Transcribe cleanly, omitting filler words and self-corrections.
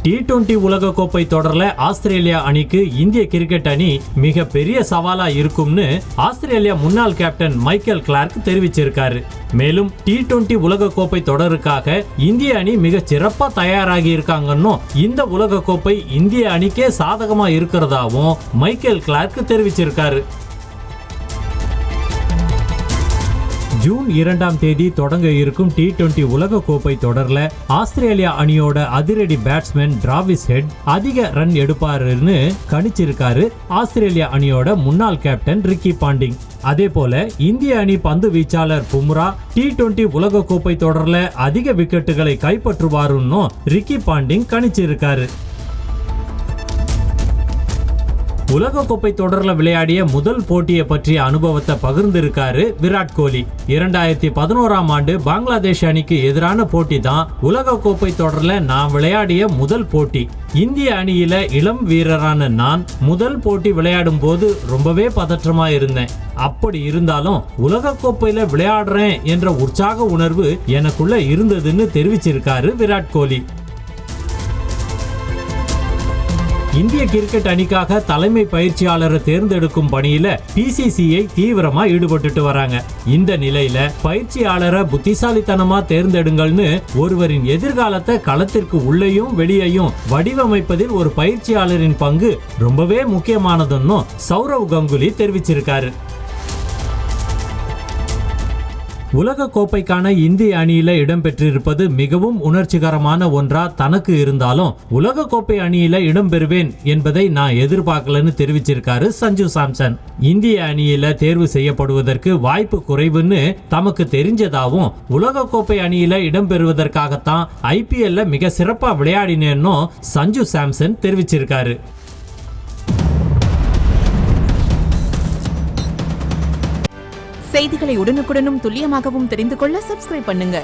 T20 உலகக்கோப்பை தொடர்ல Australia அணிக்கு இந்திய கிரிக்கெட் அணி மிக பெரிய சவாலா இருக்கும்னு ஆஸ்திரேலியா முன்னாள் கேப்டன் மைக்கேல் கிளார்க் தெரிவிச்சிருக்காரு. மேலும் T20 உலகக்கோப்பை தொடருக்காக இந்திய அணி மிக சிறப்பா தயாராகி இருக்காங்கன்னு இந்த உலகக்கோப்பை இந்திய அணிக்கே சாதகமா இருக்கிறதாவும் மைக்கேல் கிளார்க் தெரிவிச்சிருக்காரு. ஜூன் 2ஆம் தேதி தொடங்க இருக்கும் T20 உலகக்கோப்பை தொடர்ல ஆஸ்திரேலியா அணியோட அதிரடி பேட்ஸ்மேன் டிராவிஸ் ஹெட் அதிக ரன் எடுப்பாருன்னு கணிச்சிருக்காரு ஆஸ்திரேலியா அணியோட முன்னாள் கேப்டன் ரிக்கி பாண்டிங். அதே போல இந்திய அணி பந்து வீச்சாளர் பும்ரா T20 உலகக்கோப்பை தொடர்ல அதிக விக்கெட்டுகளை கைப்பற்றுவாருன்னு ரிக்கி பாண்டிங் கணிச்சிருக்காரு. உலகக்கோப்பை தொடர்ல விளையாடிய முதல் போட்டியை பற்றிய அனுபவத்தை பகிர்ந்திருக்காரு விராட் கோலி. 2011ஆம் ஆண்டு பங்களாதேஷ் அணிக்கு எதிரான போட்டி தான் உலகக்கோப்பை தொடர்ல நான் விளையாடிய முதல் போட்டி. இந்திய அணியில இளம் வீரரான நான் முதல் போட்டி விளையாடும் போது ரொம்பவே பதற்றமா இருந்தேன். அப்படி இருந்தாலும் உலகக்கோப்பையில விளையாடுறேன் என்ற உற்சாக உணர்வு எனக்குள்ள இருந்ததுன்னு தெரிவிச்சிருக்காரு விராட் கோலி. இந்திய கிரிக்கெட் அணிக்காக தலைமை பயிற்சியாளரை தேர்ந்தெடுக்கும் பணியில PCCI தீவிரமா ஈடுபட்டு வராங்க. இந்த நிலையில பயிற்சியாளரை புத்திசாலித்தனமா தேர்ந்தெடுங்கள்னு ஒருவரின் எதிர்காலத்தை களத்திற்கு உள்ளேயும் வெளியேயும் வடிவமைப்பதில் ஒரு பயிற்சியாளரின் பங்கு ரொம்பவே முக்கியமானதுன்னு சௌரவ் கங்குலி தெரிவிச்சிருக்காரு. உலக கோப்பைக்கான இந்திய அணியில இடம்பெற்றிருப்பது மிகவும் உணர்ச்சிகரமான ஒன்றா தனக்கு இருந்தாலும் உலக கோப்பை அணியில இடம்பெறுவேன் என்பதை நான் எதிர்பார்க்கலன்னு தெரிவிச்சிருக்காரு சஞ்சு சாம்சன். இந்திய அணியில தேர்வு செய்யப்படுவதற்கு வாய்ப்பு குறைவுன்னு தமக்கு தெரிஞ்சதாவும் உலக கோப்பை அணியில இடம்பெறுவதற்காகத்தான் IPLல மிக சிறப்பா விளையாடினேன்னு சஞ்சு சாம்சன் தெரிவிச்சிருக்காரு. செய்திகளை உடனுக்குடனும் துல்லியமாகவும் தெரிந்து கொள்ள சப்ஸ்கிரைப் பண்ணுங்க.